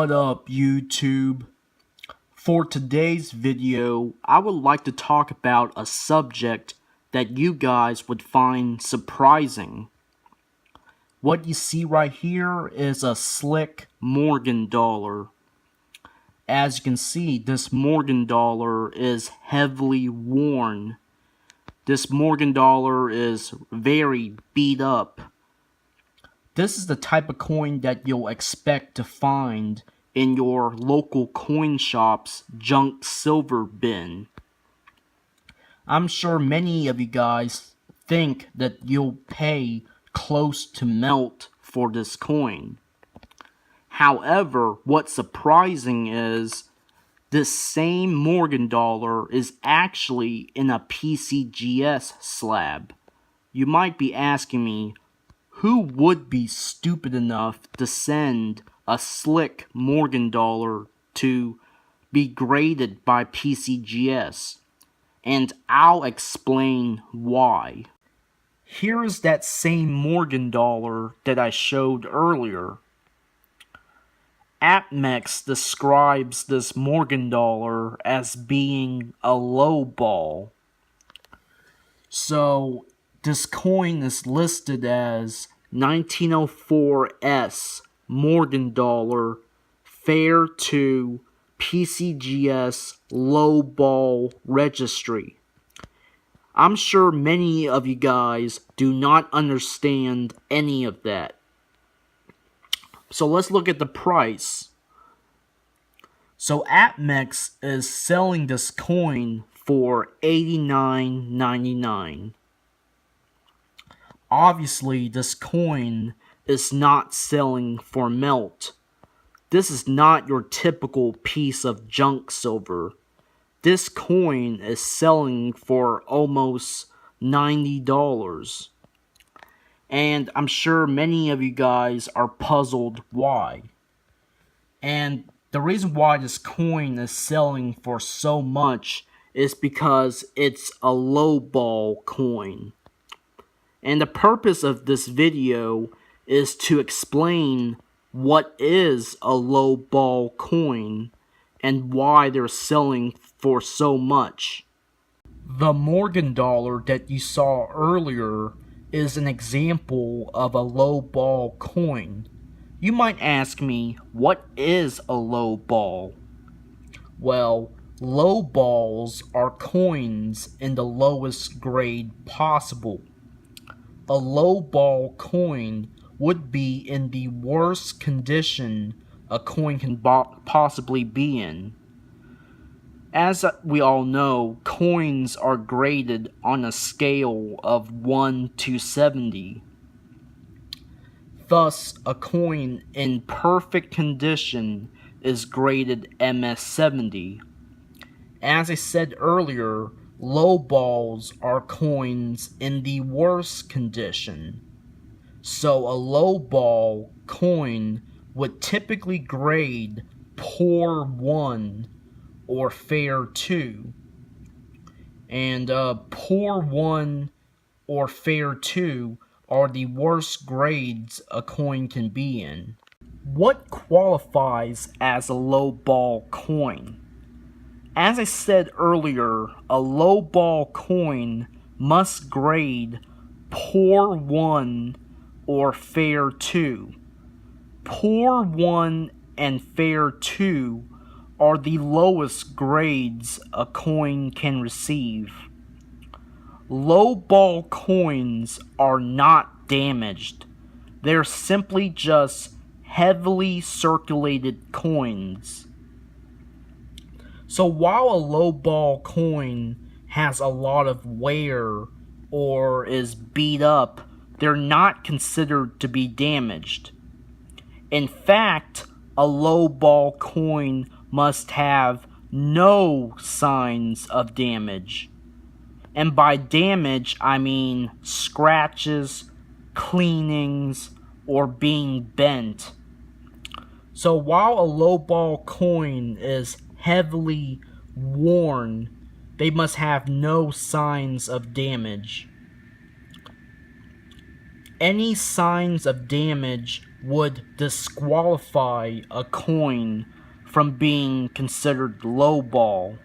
What up, YouTube? For today's video, I would like to talk about a subject that you guys would find surprising. What you see right here is a slick Morgan dollar. As you can see, this Morgan dollar is heavily worn. This Morgan dollar is very beat up. This is the type of coin that you'll expect to find in your local coin shop's junk silver bin. I'm sure many of you guys think that you'll pay close to melt for this coin. However, what's surprising is this same Morgan dollar is actually in a PCGS slab. You might be asking me, who would be stupid enough to send a slick Morgan dollar to be graded by PCGS? And I'll explain why. Here is that same Morgan dollar that I showed earlier. APMEX describes this Morgan dollar as being a low ball. So this coin is listed as 1904S Morgan dollar, fair to PCGS low ball registry. I'm sure many of you guys do not understand any of that. So let's look at the price. So APMEX is selling this coin for $89.99. Obviously, this coin is not selling for melt. This is not your typical piece of junk silver. This coin is selling for almost $90. And I'm sure many of you guys are puzzled why. And the reason why this coin is selling for so much is because it's a low ball coin. And the purpose of this video is to explain what is a low ball coin and why they're selling for so much. The Morgan dollar that you saw earlier is an example of a low ball coin. You might ask me, what is a low ball? Well, low balls are coins in the lowest grade possible. A low ball coin would be in the worst condition a coin can possibly be in. As we all know, coins are graded on a scale of 1 to 70. Thus, a coin in perfect condition is graded MS 70. As I said earlier, low balls are coins in the worst condition. So a low ball coin would typically grade Poor 1 or Fair 2. And Poor 1 or Fair 2 are the worst grades a coin can be in. What qualifies as a low ball coin? As I said earlier, a low ball coin must grade Poor 1 or Fair 2. Poor 1 and Fair 2 are the lowest grades a coin can receive. Low ball coins are not damaged. They're simply just heavily circulated coins. So while a low ball coin has a lot of wear or is beat up, they're not considered to be damaged. In fact, a low ball coin must have no signs of damage. And by damage, I mean scratches, cleanings, or being bent. So while a low ball coin is heavily worn, they must have no signs of damage. Any signs of damage would disqualify a coin from being considered lowball.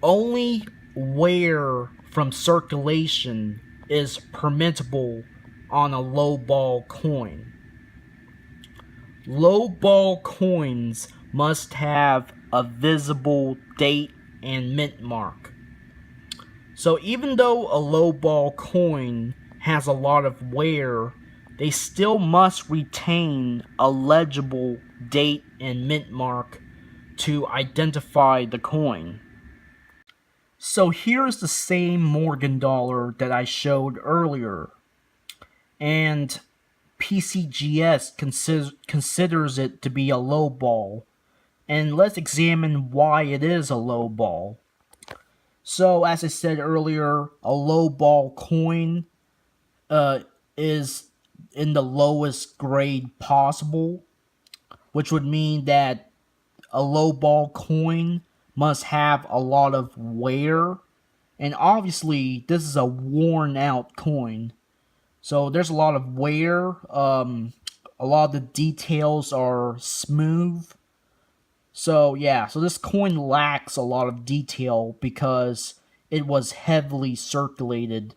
Only wear from circulation is permissible on a lowball coin. Lowball coins must have a visible date and mint mark. So even though a lowball coin has a lot of wear, they still must retain a legible date and mint mark to identify the coin. So here's the same Morgan dollar that I showed earlier, and PCGS considers it to be a lowball, and let's examine why it is a lowball. So as I said earlier, a lowball coin is in the lowest grade possible, which would mean that a lowball coin must have a lot of wear, and obviously this is a worn out coin, so there's a lot of wear. A lot of the details are smooth, so yeah, so this coin lacks a lot of detail because it was heavily circulated.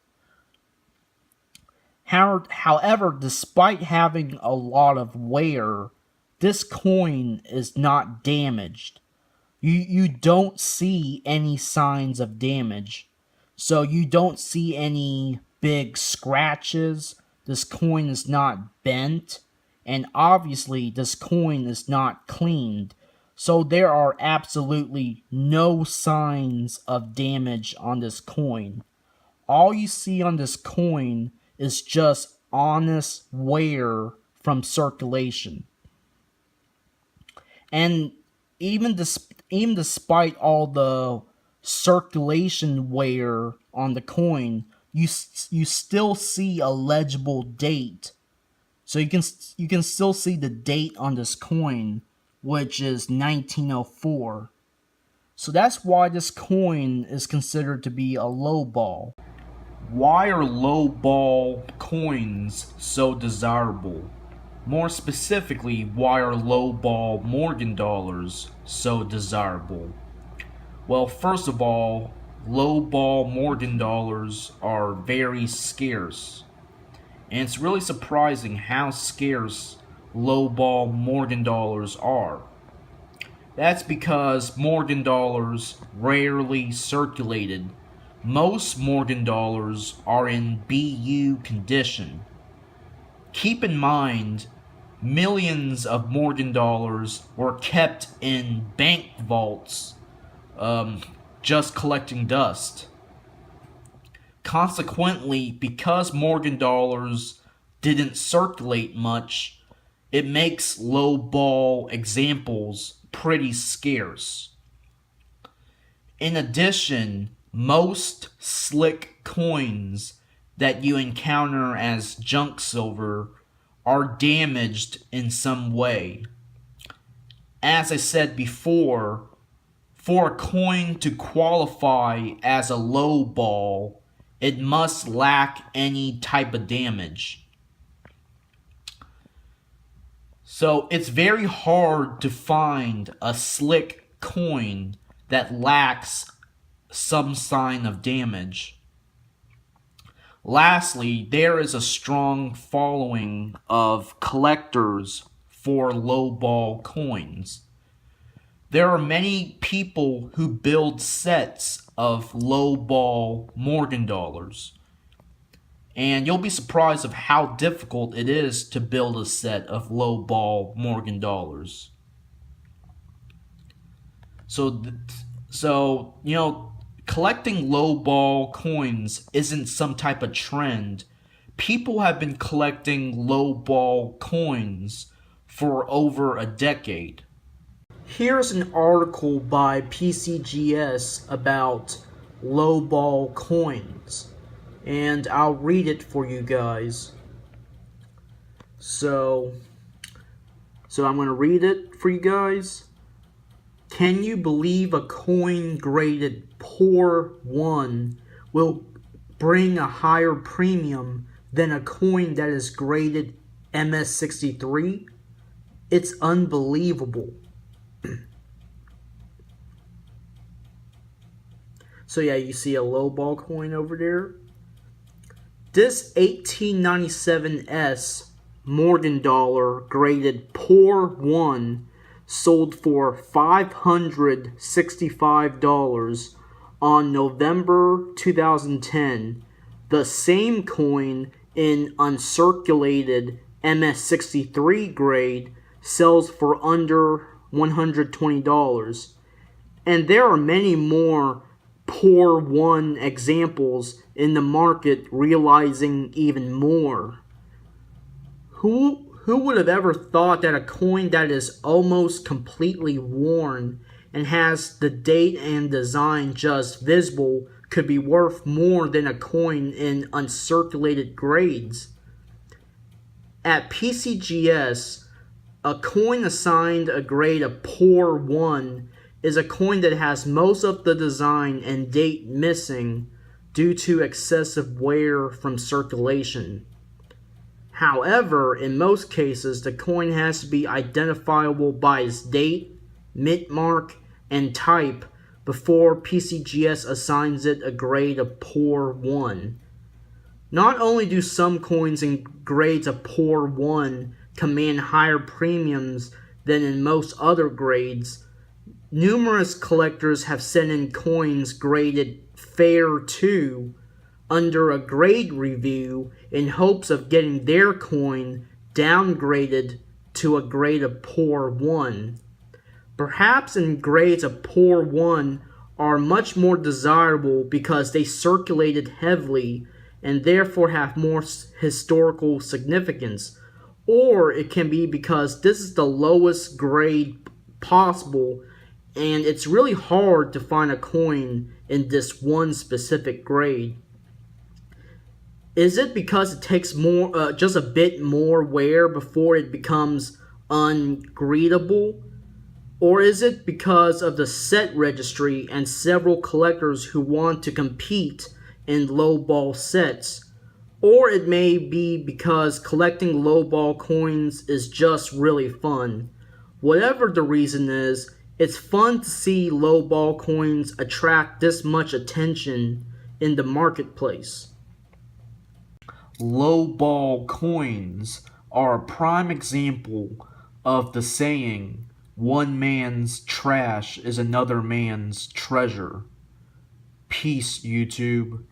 However, despite having a lot of wear, this coin is not damaged. You don't see any signs of damage. So you don't see any big scratches. This coin is not bent. And obviously this coin is not cleaned. So there are absolutely no signs of damage on this coin. All you see on this coin is just honest wear from circulation. And even despite all the circulation wear on the coin, you still see a legible date. So you can still see the date on this coin, which is 1904. So that's why this coin is considered to be a lowball. Why are lowball coins so desirable? More specifically, why are lowball Morgan dollars so desirable? Well, first of all, lowball Morgan dollars are very scarce. And it's really surprising how scarce lowball Morgan dollars are. That's because Morgan dollars rarely circulated. Most Morgan dollars are in BU condition. Keep in mind, millions of Morgan dollars were kept in bank vaults, just collecting dust. Consequently, because Morgan dollars didn't circulate much, it makes lowball examples pretty scarce. In addition, most slick coins that you encounter as junk silver are damaged in some way. As I said before, for a coin to qualify as a low ball, it must lack any type of damage. So it's very hard to find a slick coin that lacks some sign of damage. Lastly, there is a strong following of collectors for lowball coins. There are many people who build sets of lowball Morgan dollars. And you'll be surprised of how difficult it is to build a set of lowball Morgan dollars. So collecting lowball coins isn't some type of trend. People have been collecting lowball coins for over a decade. Here's an article by PCGS about lowball coins, and I'll read it for you guys. So I'm going to read it for you guys. Can you believe a coin graded Poor 1 will bring a higher premium than a coin that is graded MS63? It's unbelievable. So yeah, you see a lowball coin over there. This 1897 Morgan dollar graded Poor 1 sold for $565 on November 2010. The same coin in uncirculated MS63 grade sells for under $120. And there are many more Poor 1 examples in the market realizing even more. Who would have ever thought that a coin that is almost completely worn and has the date and design just visible could be worth more than a coin in uncirculated grades? At PCGS, a coin assigned a grade of Poor 1 is a coin that has most of the design and date missing due to excessive wear from circulation. However, in most cases, the coin has to be identifiable by its date, mint mark, and type before PCGS assigns it a grade of Poor 1. Not only do some coins in grades of Poor 1 command higher premiums than in most other grades, numerous collectors have sent in coins graded Fair 2 under a grade review in hopes of getting their coin downgraded to a grade of Poor 1. Perhaps in grades of Poor 1 are much more desirable because they circulated heavily and therefore have more historical significance. Or it can be because this is the lowest grade possible and it's really hard to find a coin in this one specific grade. Is it because it takes more, just a bit more wear before it becomes ungreetable? Or is it because of the set registry and several collectors who want to compete in lowball sets? Or it may be because collecting lowball coins is just really fun. Whatever the reason is, it's fun to see lowball coins attract this much attention in the marketplace. Lowball coins are a prime example of the saying, one man's trash is another man's treasure. Peace, YouTube.